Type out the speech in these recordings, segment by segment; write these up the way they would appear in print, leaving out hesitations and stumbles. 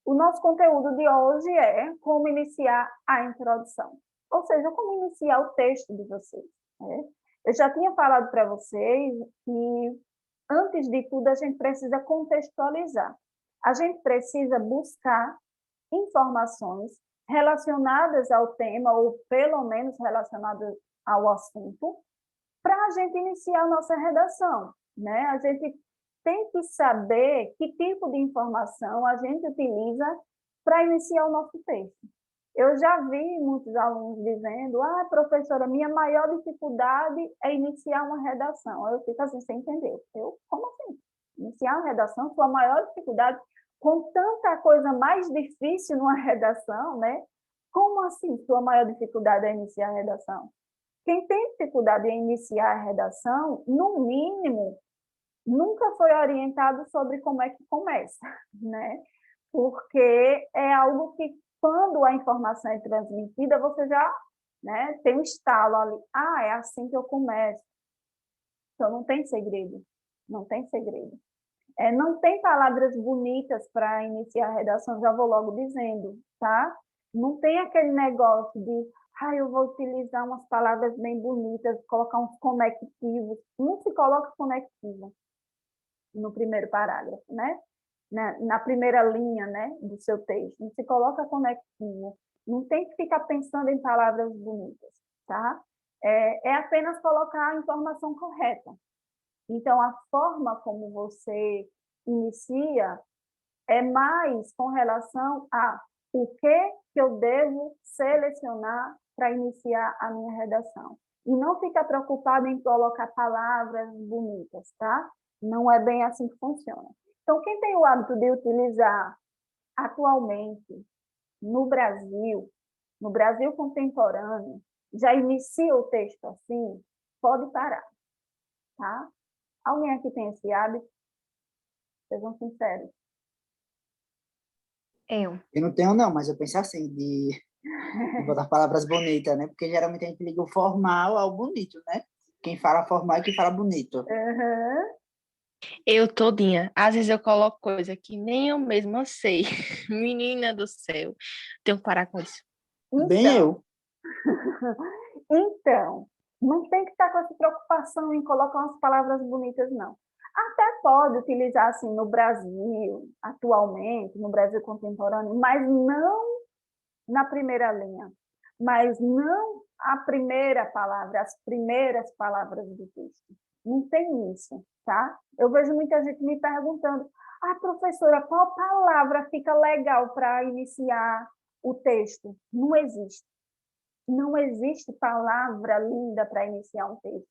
O nosso conteúdo de hoje é como iniciar a introdução, ou seja, como iniciar o texto de vocês, né? Eu já tinha falado para vocês que, antes de tudo, a gente precisa contextualizar. A gente precisa buscar informações relacionadas ao tema, ou pelo menos relacionadas ao assunto, para a gente iniciar a nossa redação, né? A gente tem que saber que tipo de informação a gente utiliza para iniciar o nosso texto. Eu já vi muitos alunos dizendo: professora, minha maior dificuldade é iniciar uma redação. Eu fico assim, sem entender. Como assim? Iniciar uma redação, sua maior dificuldade, com tanta coisa mais difícil numa redação, né? Como assim sua maior dificuldade é iniciar a redação? Quem tem dificuldade em iniciar a redação, no mínimo, nunca foi orientado sobre como é que começa, né? Porque é algo que, quando a informação é transmitida, você já, né, tem um estalo ali. É assim que eu começo. Então, não tem segredo. Não tem segredo. Não tem palavras bonitas para iniciar a redação, já vou logo dizendo, tá? Não tem aquele negócio de, eu vou utilizar umas palavras bem bonitas, colocar uns conectivos. Não se coloca conectivo no primeiro parágrafo, né? Na primeira linha, né, do seu texto. Não se coloca conectivo. Não tem que ficar pensando em palavras bonitas, tá? É apenas colocar a informação correta. Então, a forma como você inicia é mais com relação a o que eu devo selecionar para iniciar a minha redação. E não ficar preocupado em colocar palavras bonitas, tá? Não é bem assim que funciona. Então, quem tem o hábito de utilizar atualmente no Brasil contemporâneo, já inicia o texto assim, pode parar, tá? Alguém aqui tem esse hábito? Sejam sinceros. Eu não tenho, não, mas eu penso assim, de botar palavras bonitas, né? Porque geralmente a gente liga o formal ao bonito, né? Quem fala formal é quem fala bonito. Uhum. Eu todinha. Às vezes eu coloco coisa que nem eu mesma sei. Menina do céu. Tenho que parar com isso. Bem eu. Então, não tem que estar com essa preocupação em colocar umas palavras bonitas, não. Até pode utilizar assim no Brasil, atualmente, no Brasil contemporâneo, mas não na primeira linha, mas não a primeira palavra, as primeiras palavras do texto. Não tem isso, tá? Eu vejo muita gente me perguntando: professora, qual palavra fica legal para iniciar o texto? Não existe. Não existe palavra linda para iniciar um texto.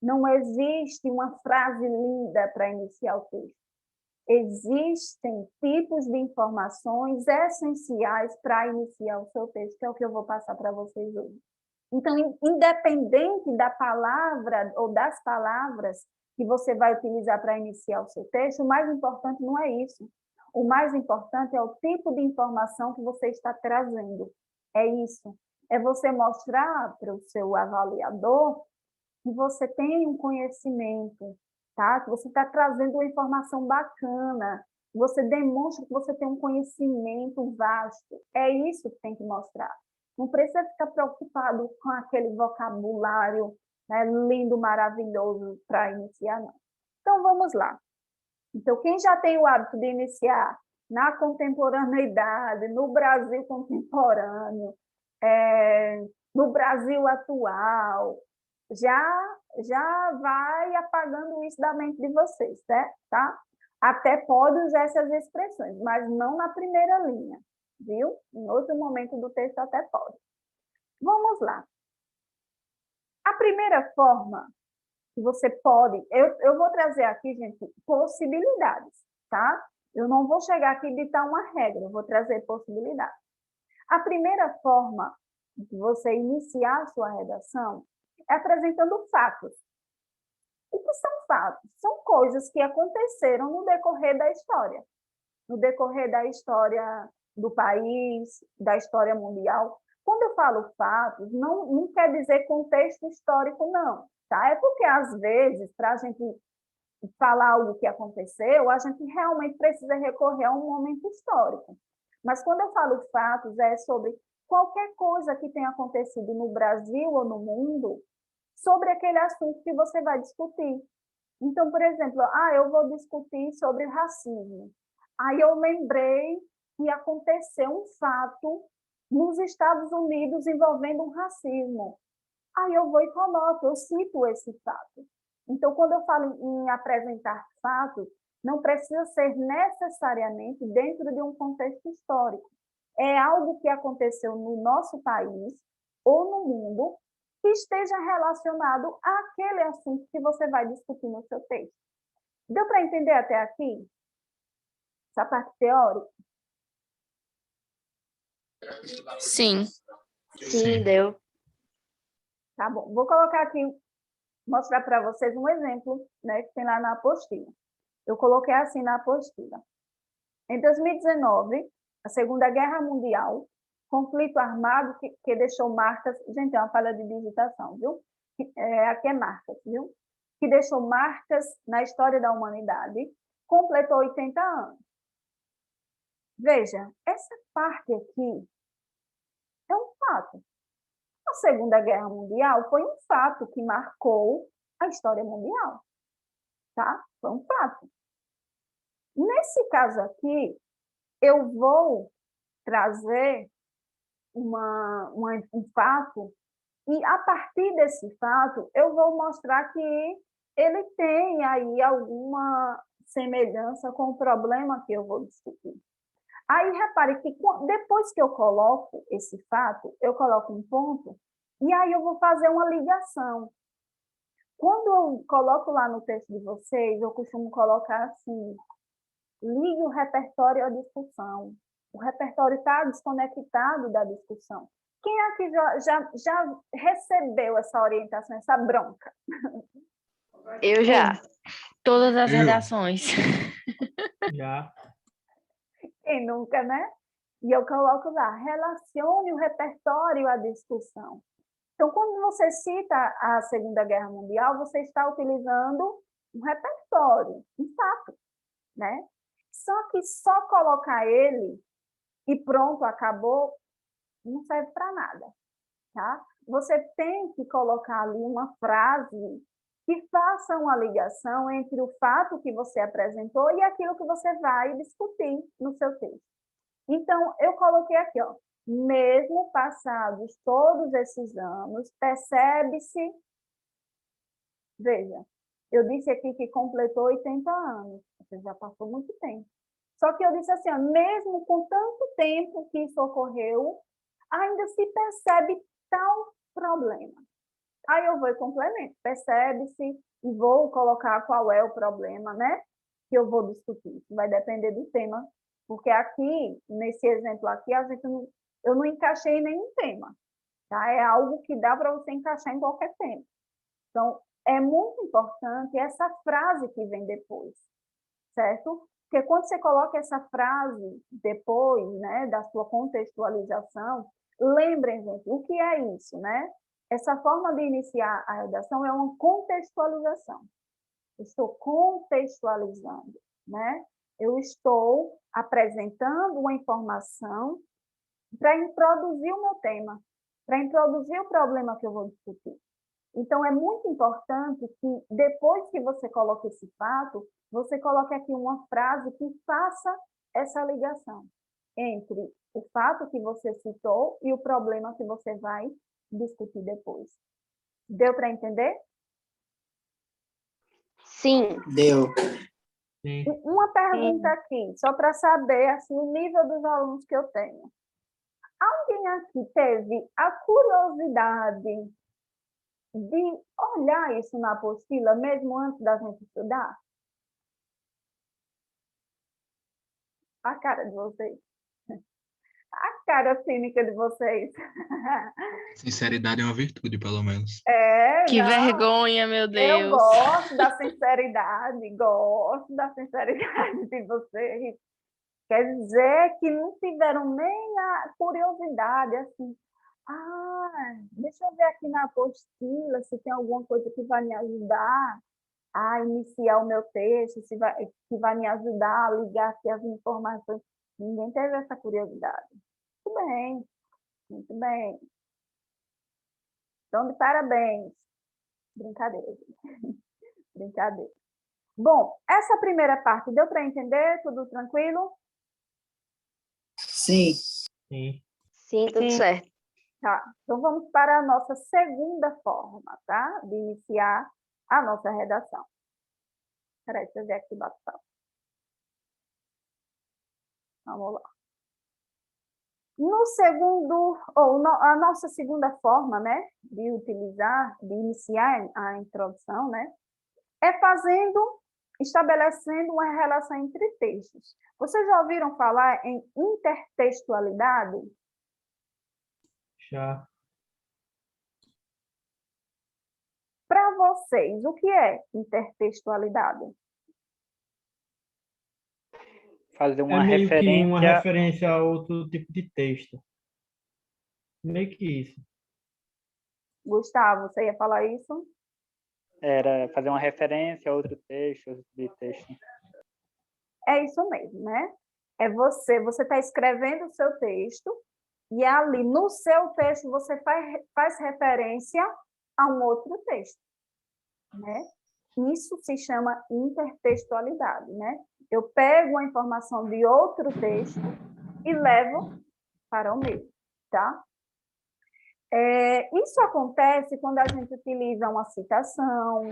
Não existe uma frase linda para iniciar o texto. Existem tipos de informações essenciais para iniciar o seu texto, que é o que eu vou passar para vocês hoje. Então, independente da palavra ou das palavras que você vai utilizar para iniciar o seu texto, o mais importante não é isso. O mais importante é o tipo de informação que você está trazendo. É isso. É você mostrar para o seu avaliador que você tem um conhecimento, tá? Que você está trazendo uma informação bacana, você demonstra que você tem um conhecimento vasto. É isso que tem que mostrar. Não precisa ficar preocupado com aquele vocabulário, né, lindo, maravilhoso para iniciar, não. Então, vamos lá. Então, quem já tem o hábito de iniciar na contemporaneidade, no Brasil contemporâneo, no Brasil atual, já vai apagando isso da mente de vocês, né? Tá? Até pode usar essas expressões, mas não na primeira linha, viu? Em outro momento do texto até pode. Vamos lá. A primeira forma que você pode... Eu vou trazer aqui, gente, possibilidades, tá? Eu não vou chegar aqui e ditar uma regra, eu vou trazer possibilidades. A primeira forma de você iniciar a sua redação é apresentando fatos. O que são fatos? São coisas que aconteceram no decorrer da história. No decorrer da história do país, da história mundial. Quando eu falo fatos, não quer dizer contexto histórico, não. Tá? É porque, às vezes, para a gente falar algo que aconteceu, a gente realmente precisa recorrer a um momento histórico. Mas quando eu falo fatos, é sobre qualquer coisa que tenha acontecido no Brasil ou no mundo sobre aquele assunto que você vai discutir. Então, por exemplo, eu vou discutir sobre racismo. Aí eu lembrei que aconteceu um fato nos Estados Unidos envolvendo um racismo. Aí eu vou e coloco, eu cito esse fato. Então, quando eu falo em apresentar fatos, não precisa ser necessariamente dentro de um contexto histórico. É algo que aconteceu no nosso país ou no mundo que esteja relacionado àquele assunto que você vai discutir no seu texto. Deu para entender até aqui? Essa parte teórica? Sim, Sim. deu. Tá bom. Vou colocar aqui, mostrar para vocês um exemplo, né, que tem lá na apostila. Eu coloquei assim na apostila. Em 2019, a Segunda Guerra Mundial, conflito armado que deixou marcas... Gente, é uma falha de digitação, viu? Aqui é marcas, viu? Que deixou marcas na história da humanidade, completou 80 anos. Veja, essa parte aqui é um fato. A Segunda Guerra Mundial foi um fato que marcou a história mundial, tá? Foi um fato. Nesse caso aqui, eu vou trazer um fato e, a partir desse fato, eu vou mostrar que ele tem aí alguma semelhança com o problema que eu vou discutir. Aí, repare que depois que eu coloco esse fato, eu coloco um ponto, e aí eu vou fazer uma ligação. Quando eu coloco lá no texto de vocês, eu costumo colocar assim, ligue o repertório à discussão. O repertório está desconectado da discussão. Quem aqui já recebeu essa orientação, essa bronca? Eu já. Todas as Eu. redações. Já. Quem nunca, né? E eu coloco lá, relacione o repertório à discussão. Então, quando você cita a Segunda Guerra Mundial, você está utilizando um repertório, um fato, né? Só que só colocar ele e pronto, acabou, não serve para nada, tá? Você tem que colocar ali uma frase que faça uma ligação entre o fato que você apresentou e aquilo que você vai discutir no seu texto. Então, eu coloquei aqui, ó, mesmo passados todos esses anos, percebe-se, veja, eu disse aqui que completou 80 anos, você já passou muito tempo. Só que eu disse assim, ó, mesmo com tanto tempo que isso ocorreu, ainda se percebe tal problema. Aí eu vou e complemento, percebe-se, e vou colocar qual é o problema, né? Que eu vou discutir. Isso vai depender do tema, porque aqui, nesse exemplo aqui, eu não encaixei nenhum tema, tá? É algo que dá para você encaixar em qualquer tema. Então, é muito importante essa frase que vem depois, certo? Porque quando você coloca essa frase depois, né, da sua contextualização, lembrem, gente, o que é isso, né? Essa forma de iniciar a redação é uma contextualização. Eu estou contextualizando, né? Eu estou apresentando uma informação para introduzir o meu tema, para introduzir o problema que eu vou discutir. Então, é muito importante que, depois que você coloque esse fato, você coloque aqui uma frase que faça essa ligação entre o fato que você citou e o problema que você vai discutir depois. Deu para entender? Sim. Deu. Sim. Uma pergunta aqui, só para saber assim, o nível dos alunos que eu tenho. Alguém aqui teve a curiosidade de olhar isso na apostila, mesmo antes da gente estudar? A cara de vocês. A cara cínica de vocês. Sinceridade é uma virtude, pelo menos. Que Não, vergonha, meu eu Deus. gosto da sinceridade de vocês. Quer dizer que não tiveram nem a curiosidade, assim, deixa eu ver aqui na apostila se tem alguma coisa que vai me ajudar a iniciar o meu texto, que vai me ajudar a ligar aqui as informações. Ninguém teve essa curiosidade. Muito bem, muito bem. Então, de parabéns. Brincadeira, gente. Brincadeira. Bom, essa primeira parte deu para entender? Tudo tranquilo? Sim. Sim. Sim, tudo Sim. certo. Tá. Então, vamos para a nossa segunda forma, tá? De iniciar a nossa redação. Espera aí, deixa eu ver aqui o bate-papo. Vamos lá. No segundo, a nossa segunda forma, né, de utilizar, de iniciar a introdução, né, é estabelecendo uma relação entre textos. Vocês já ouviram falar em intertextualidade? Já. Para vocês, o que é intertextualidade? Fazer É uma meio que uma referência, referência a outro tipo de texto. Meio que isso. Gustavo, você ia falar isso? era fazer uma referência a outro texto, outro texto. É isso mesmo, né? É você está escrevendo o seu texto e ali no seu texto você faz referência a um outro texto, né? Isso se chama intertextualidade, né? Eu pego a informação de outro texto e levo para o meu, tá? Isso acontece quando a gente utiliza uma citação,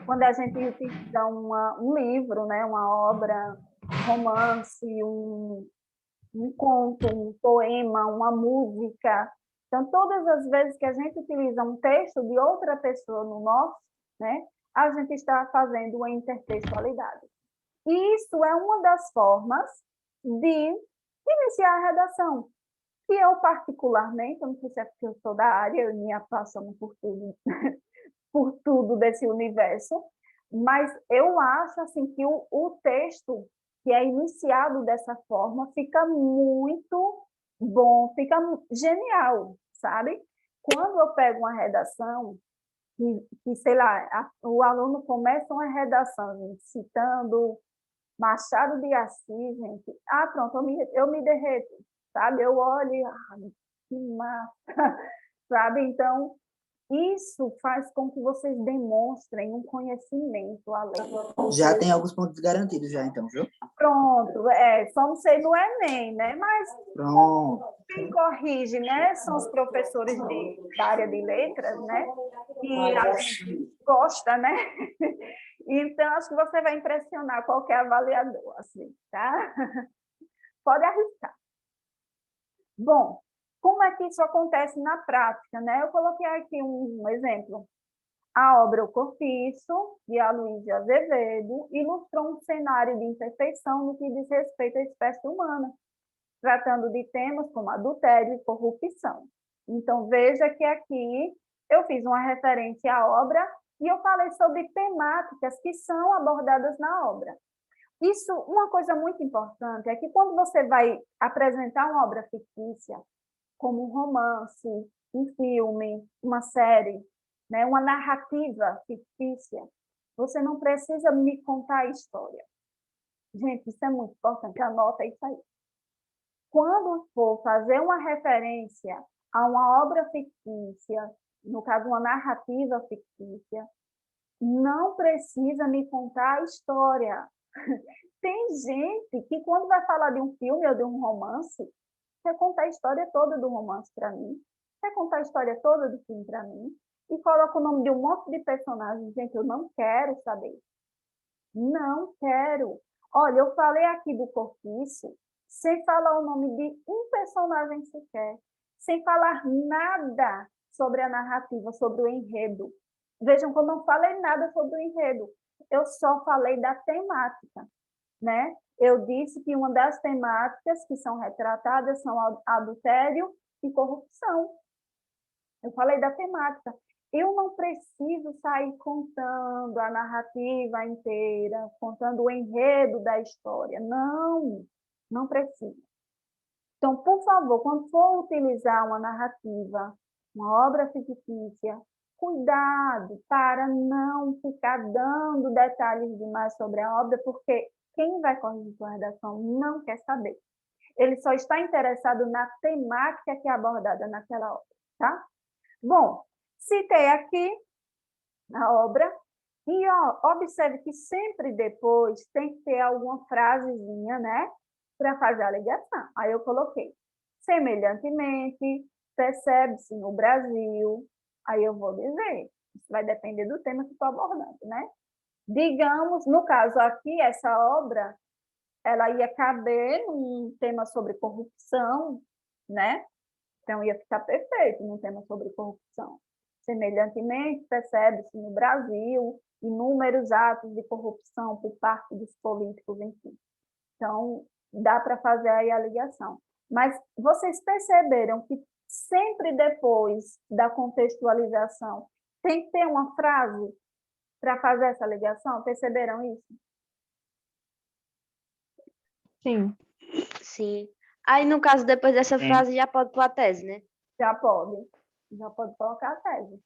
quando a gente utiliza um livro, né? Uma obra, um romance, um conto, um poema, uma música. Então, todas as vezes que a gente utiliza um texto de outra pessoa no nosso, né, a gente está fazendo uma intertextualidade. E isso é uma das formas de iniciar a redação, que eu particularmente, eu não sei se é porque eu sou da área, eu me apaixono por tudo desse universo, mas eu acho assim que o texto que é iniciado dessa forma fica muito bom, fica genial, sabe? Quando eu pego uma redação, sei lá, o aluno começa uma redação gente, citando Machado de Assis, gente, pronto, eu me derreto, sabe? Eu olho, que massa, sabe? Então, isso faz com que vocês demonstrem um conhecimento além. Já tem alguns pontos garantidos já, então, viu? Pronto, só não sei no Enem, né? Mas Pronto. quem corrige, né? São os professores da área de letras, né? E a gente gosta, né? Então, acho que você vai impressionar qualquer avaliador, assim, tá? Pode arriscar. Bom, como é que isso acontece na prática, né? Eu coloquei aqui um exemplo. A obra O Cortiço, de Aloysio Azevedo, ilustrou um cenário de imperfeição no que diz respeito à espécie humana, tratando de temas como adultério e corrupção. Então, veja que aqui eu fiz uma referência à obra e eu falei sobre temáticas que são abordadas na obra. Isso, uma coisa muito importante é que quando você vai apresentar uma obra fictícia, como um romance, um filme, uma série, né, uma narrativa fictícia, você não precisa me contar a história. Gente, isso é muito importante, anota isso aí. Quando for fazer uma referência a uma obra fictícia, no caso, uma narrativa fictícia, não precisa me contar a história. Tem gente que, quando vai falar de um filme ou de um romance, quer contar a história toda do romance para mim, quer contar a história toda do filme para mim, e coloca o nome de um monte de personagens. Gente, eu não quero saber. Não quero. Olha, eu falei aqui do Cortiço, sem falar o nome de um personagem sequer, sem falar nada sobre a narrativa, sobre o enredo. Vejam que eu não falei nada sobre o enredo, eu só falei da temática, né? Eu disse que uma das temáticas que são retratadas são adultério e corrupção. Eu falei da temática. Eu não preciso sair contando a narrativa inteira, contando o enredo da história. Não, não preciso. Então, por favor, quando for utilizar uma narrativa, uma obra fictícia, cuidado para não ficar dando detalhes demais sobre a obra, porque quem vai corrigir sua redação não quer saber. Ele só está interessado na temática que é abordada naquela obra, tá? Bom, citei aqui a obra e observe que sempre depois tem que ter alguma frasezinha, né, para fazer a ligação. Aí eu coloquei, semelhantemente, percebe-se no Brasil, aí eu vou dizer, isso vai depender do tema que estou abordando, né? Digamos, no caso aqui, essa obra, ela ia caber num tema sobre corrupção, né? Então, ia ficar perfeito num tema sobre corrupção. Semelhantemente, percebe-se no Brasil inúmeros atos de corrupção por parte dos políticos, enfim. Então, dá para fazer aí a ligação. Mas vocês perceberam que sempre depois da contextualização tem que ter uma frase para fazer essa ligação? Perceberam isso? Sim. Sim. Aí, no caso, depois dessa Sim. frase, já pode pôr a tese, né? Já pode colocar a tese.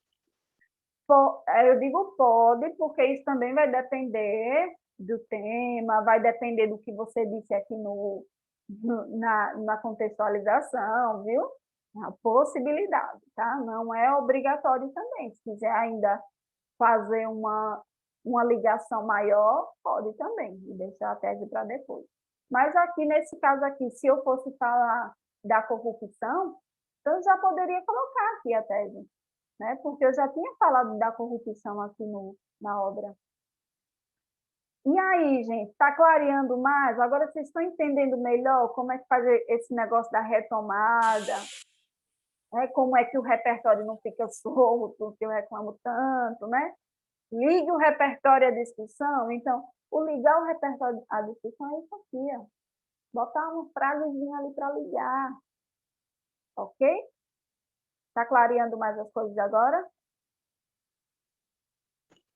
Eu digo pode, porque isso também vai depender do tema, vai depender do que você disse aqui na contextualização, viu? É uma possibilidade, tá? Não é obrigatório também. Se quiser ainda fazer uma ligação maior, pode também, e deixar a tese para depois. Mas aqui, nesse caso aqui, se eu fosse falar da corrupção, então eu já poderia colocar aqui a tese, né? Porque eu já tinha falado da corrupção aqui na obra. E aí, gente, está clareando mais? Agora vocês estão entendendo melhor como é que faz esse negócio da retomada, né? Como é que o repertório não fica solto, que eu reclamo tanto, né? Ligue o repertório à discussão. Então, o ligar o repertório à discussão é isso aqui, ó. Botar uma frasezinha ali para ligar. Ok? Está clareando mais as coisas agora?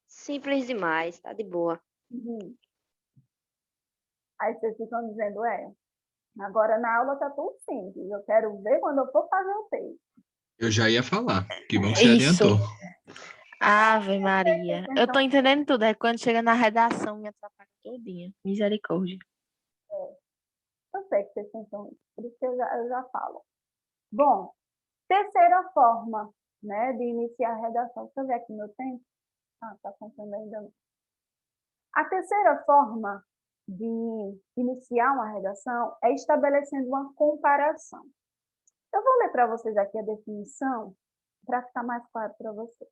Simples demais, tá de boa. Uhum. Aí vocês ficam dizendo, agora na aula está tudo simples. Eu quero ver quando eu for fazer o texto. Eu já ia falar. Que bom que você Isso. adiantou. Ave Maria. Eu tô entendendo tudo. É quando chega na redação, me atrapalha todinha. Misericórdia. Eu sei que vocês pensam isso, por isso que eu já falo. Bom, terceira forma, né, de iniciar a redação. Deixa eu ver aqui meu tempo. Está contando ainda não. A terceira forma de iniciar uma redação é estabelecendo uma comparação. Eu vou ler para vocês aqui a definição, para ficar mais claro para vocês.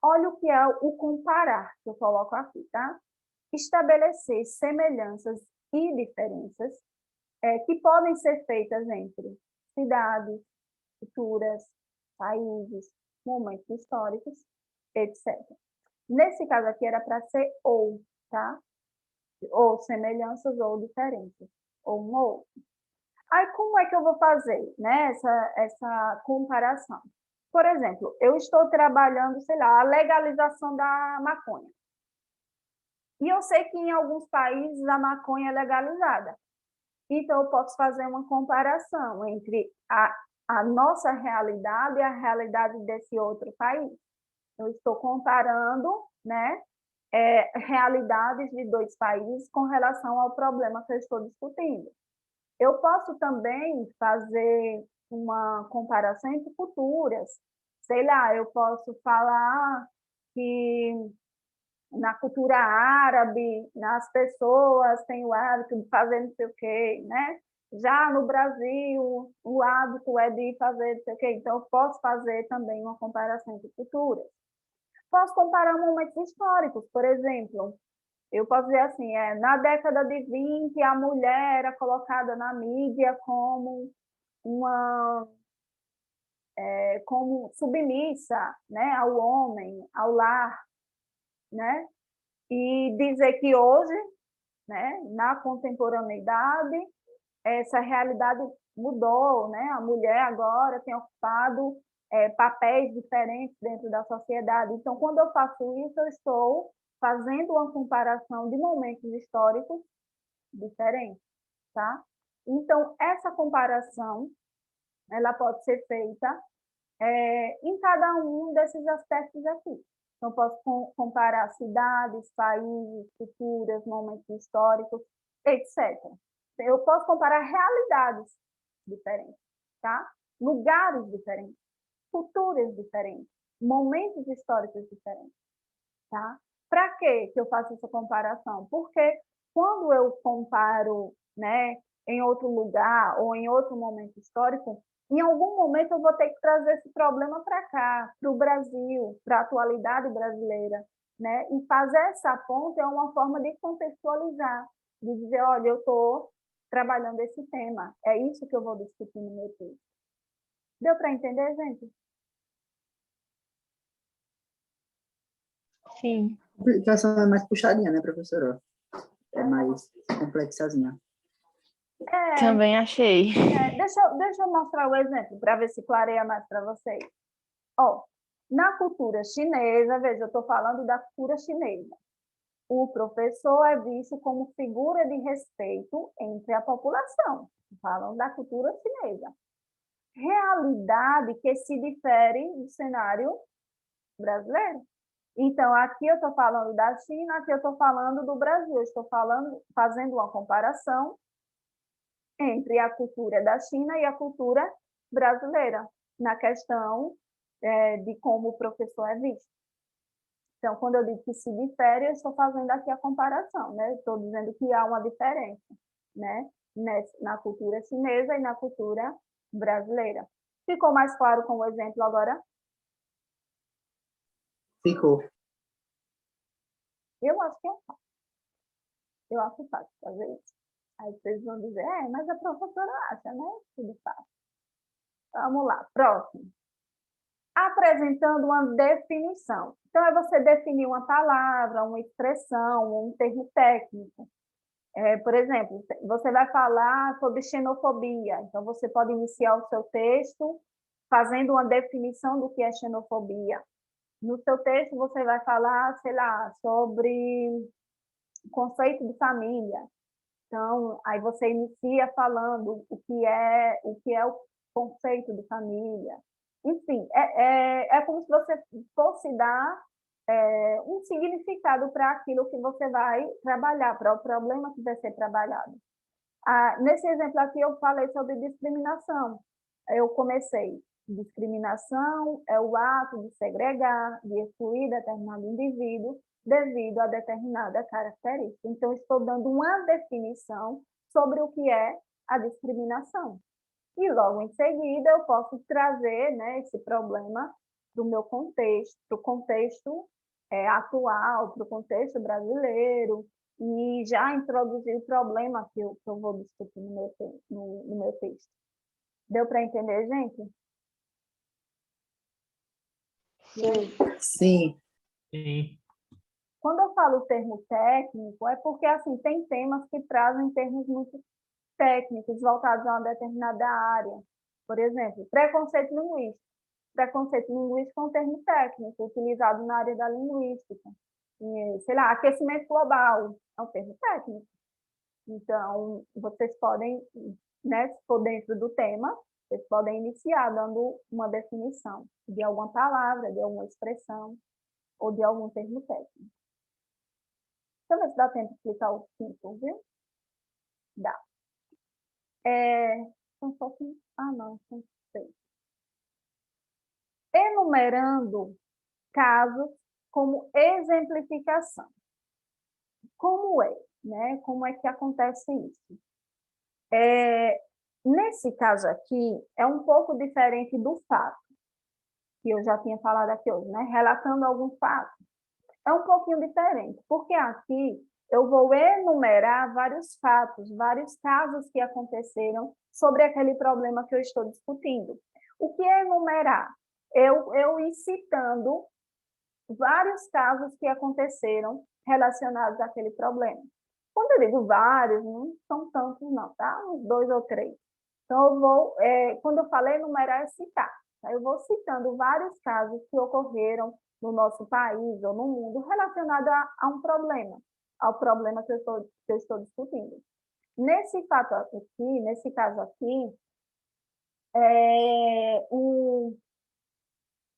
Olha o que é o comparar, que eu coloco aqui, tá? Estabelecer semelhanças e diferenças que podem ser feitas entre cidades, culturas, países, momentos históricos, etc. Nesse caso aqui era para ser ou, tá? Ou semelhanças ou diferenças, ou um ou outro. Aí como é que eu vou fazer, né, essa comparação? Por exemplo, eu estou trabalhando, sei lá, a legalização da maconha. E eu sei que em alguns países a maconha é legalizada. Então, eu posso fazer uma comparação entre a nossa realidade e a realidade desse outro país. Eu estou comparando, né, realidades de dois países com relação ao problema que eu estou discutindo. Eu posso também fazer uma comparação entre culturas. Sei lá, eu posso falar que na cultura árabe, as pessoas têm o hábito de fazer não sei o quê, né? Já no Brasil, o hábito é de fazer não sei o quê. Então, eu posso fazer também uma comparação entre culturas. Posso comparar momentos históricos, por exemplo. Eu posso dizer assim, na década de 20, a mulher era colocada na mídia como como submissa, né, ao homem, ao lar, né? E dizer que hoje, né, na contemporaneidade, essa realidade mudou, né? A mulher agora tem ocupado papéis diferentes dentro da sociedade. Então, quando eu faço isso, eu estou fazendo uma comparação de momentos históricos diferentes, tá? Então, essa comparação, ela pode ser feita em cada um desses aspectos aqui. Então, posso comparar cidades, países, culturas, momentos históricos, etc. Eu posso comparar realidades diferentes, tá? Lugares diferentes, culturas diferentes, momentos históricos diferentes, tá? Para que eu faço essa comparação? Porque quando eu comparo, né, em outro lugar ou em outro momento histórico, em algum momento eu vou ter que trazer esse problema para cá, para o Brasil, para a atualidade brasileira, né? E fazer essa ponte é uma forma de contextualizar, de dizer, olha, eu estou trabalhando esse tema, é isso que eu vou discutir no meu texto. Deu para entender, gente? Sim. A aplicação é mais puxadinha, né, professora? É mais complexazinha. Também achei. Deixa eu mostrar o exemplo, para ver se clareia mais para vocês. Ó, na cultura chinesa, veja, eu estou falando da cultura chinesa. O professor é visto como figura de respeito entre a população. Falando da cultura chinesa. Realidade que se difere do cenário brasileiro. Então, aqui eu estou falando da China, aqui eu estou falando do Brasil. Eu estou fazendo uma comparação entre a cultura da China e a cultura brasileira, na questão de como o professor é visto. Então, quando eu digo que se difere, eu estou fazendo aqui a comparação, né? Estou dizendo que há uma diferença, né? Na cultura chinesa e na cultura brasileira. Ficou mais claro com o exemplo agora? Ficou. Eu acho que é fácil. Eu acho fácil fazer isso. Aí vocês vão dizer, mas a professora acha, né? Tudo fácil. Vamos lá, próximo. Apresentando uma definição. Então, é você definir uma palavra, uma expressão, um termo técnico. Por exemplo, você vai falar sobre xenofobia. Então, você pode iniciar o seu texto fazendo uma definição do que é xenofobia. No seu texto, você vai falar, sei lá, sobre o conceito de família. Então, aí você inicia falando o que é o conceito de família. Enfim, é como se você fosse dar um significado para aquilo que você vai trabalhar, para o problema que vai ser trabalhado. Nesse exemplo aqui, eu falei sobre discriminação. Eu comecei. Discriminação é o ato de segregar, de excluir determinado indivíduo devido a determinada característica. Então, estou dando uma definição sobre o que é a discriminação. E logo em seguida, eu posso trazer, né, esse problema para o meu contexto, para o contexto atual, para o contexto brasileiro, e já introduzir o problema que eu vou discutir no meu texto. Deu para entender, gente? Sim. Sim. Quando eu falo termo técnico, é porque assim tem temas que trazem termos muito técnicos voltados a uma determinada área. Por exemplo, preconceito linguístico. Preconceito linguístico é um termo técnico utilizado na área da linguística. E, sei lá, aquecimento global é um termo técnico. Então, vocês podem, né, se for dentro do tema, vocês podem iniciar dando uma definição de alguma palavra, de alguma expressão ou de algum termo técnico. Deixa eu ver se dá tempo de explicar o quinto, viu? Dá. Não, são 6. Enumerando casos como exemplificação. Como é, né? Como é que acontece isso? Nesse caso aqui, é um pouco diferente do fato, que eu já tinha falado aqui hoje, né? Relatando algum fato. É um pouquinho diferente, porque aqui eu vou enumerar vários fatos, vários casos que aconteceram sobre aquele problema que eu estou discutindo. O que é enumerar? Eu ir citando vários casos que aconteceram relacionados àquele problema. Quando eu digo vários, não são tantos não, tá? Uns 2 ou 3. Então, quando eu falei enumerar, é citar. Tá? Eu vou citando vários casos que ocorreram no nosso país ou no mundo relacionado a um problema, ao problema que eu estou discutindo. Nesse fato aqui, nesse caso aqui,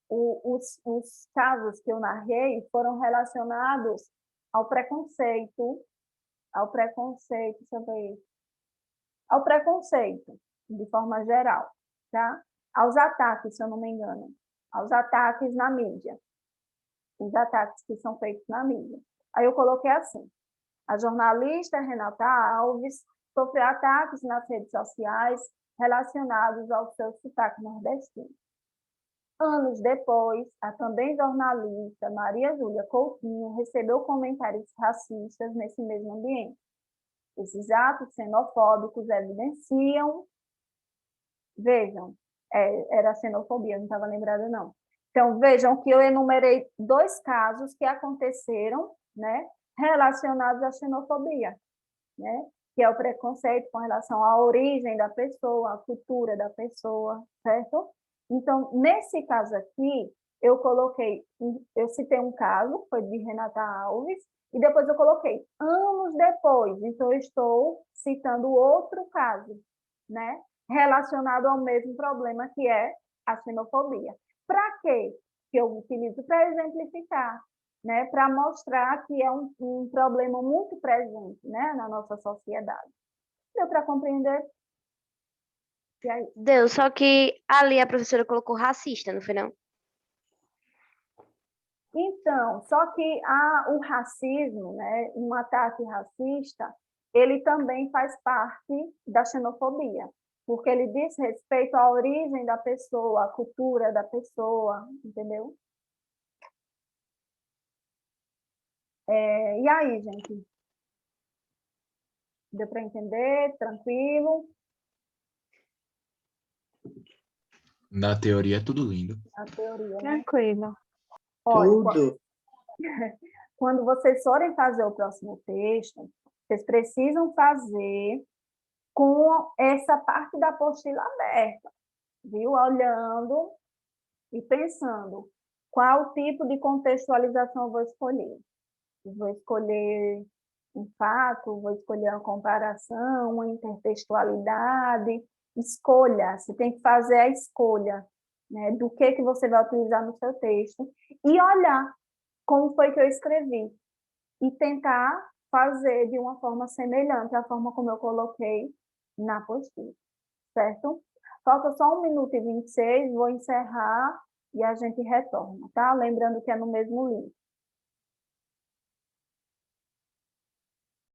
os casos que eu narrei foram relacionados ao preconceito, deixa eu ver, ao preconceito, de forma geral, tá? Aos ataques, se eu não me engano, aos ataques na mídia, os ataques que são feitos na mídia. Aí eu coloquei assim: a jornalista Renata Alves sofreu ataques nas redes sociais relacionados ao seu sotaque nordestino. Anos depois, a também jornalista Maria Júlia Coutinho recebeu comentários racistas nesse mesmo ambiente. Esses atos xenofóbicos evidenciam, vejam, era xenofobia, não estava lembrada não. Então, vejam que eu enumerei 2 casos que aconteceram, né, relacionados à xenofobia, né, que é o preconceito com relação à origem da pessoa, à cultura da pessoa, certo? Então, nesse caso aqui, eu citei um caso, foi de Renata Alves, e depois eu coloquei anos depois, então eu estou citando outro caso, né, relacionado ao mesmo problema que é a xenofobia. Para quê? Que eu utilizo para exemplificar, né, para mostrar que é um problema muito presente, né, na nossa sociedade. Deu para compreender? E aí? Deu, só que ali a professora colocou racista, não foi não? Então, só que o racismo, né, um ataque racista, ele também faz parte da xenofobia, porque ele diz respeito à origem da pessoa, à cultura da pessoa, entendeu? E aí, gente? Deu para entender? Tranquilo? Na teoria é tudo lindo. A teoria, né? Tranquilo. Olha, Tudo. quando vocês forem fazer o próximo texto, vocês precisam fazer com essa parte da apostila aberta, viu? Olhando e pensando qual tipo de contextualização eu vou escolher. Vou escolher um fato, vou escolher uma comparação, uma intertextualidade. Escolha, você tem que fazer a escolha, né, do que você vai utilizar no seu texto e olhar como foi que eu escrevi e tentar fazer de uma forma semelhante à forma como eu coloquei na apostila, certo? Falta só 1 minuto e 26, vou encerrar e a gente retorna, tá? Lembrando que é no mesmo link.